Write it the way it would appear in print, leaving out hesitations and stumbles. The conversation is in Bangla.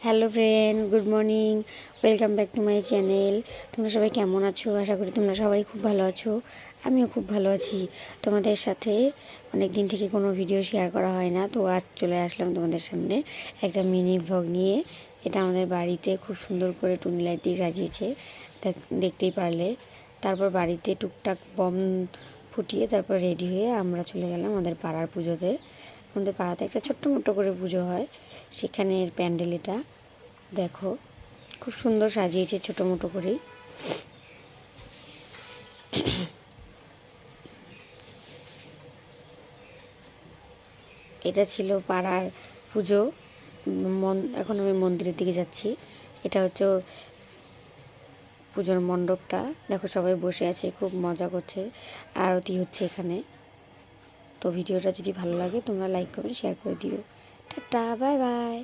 Hello friend, good morning. Welcome back to my channel. তোমরা সবাই কেমন আছো? আশা করি তোমরা সবাই খুব ভালো আছো। আমিও খুব ভালো আছি। তোমাদের সাথে অনেক দিন থেকে কোনো ভিডিও শেয়ার করা হয় না, তো আজ চলে আসলাম তোমাদের সামনে একটা মিনি ভ্লগ নিয়ে। এটা আমাদের বাড়িতে খুব সুন্দর করে টুনি লাইট দিয়ে সাজিয়েছে, দেখতেই পারলে। তারপর বাড়িতে টুকটাক বম ফুটিয়ে তারপর রেডি হয়ে আমরা চলে গেলাম আমাদের পাড়ার পুজোতে। আমাদের পাড়াতে একটা ছোট্ট মোটো করে পুজো হয়, সেখানের প্যান্ডেল এটা দেখো, খুব সুন্দর সাজিয়েছে ছোটো মোটো করেই। এটা ছিল পাড়ার পুজো। এখন আমি মন্দিরের দিকে যাচ্ছি। এটা হচ্ছে পুজোর মণ্ডপটা। দেখো সবাই বসে আছে, খুব মজা করছে, আরতি হচ্ছে এখানে। তো ভিডিওটা যদি ভালো লাগে তোমরা লাইক কমেন্ট শেয়ার করে দিও। Tata, bye bye.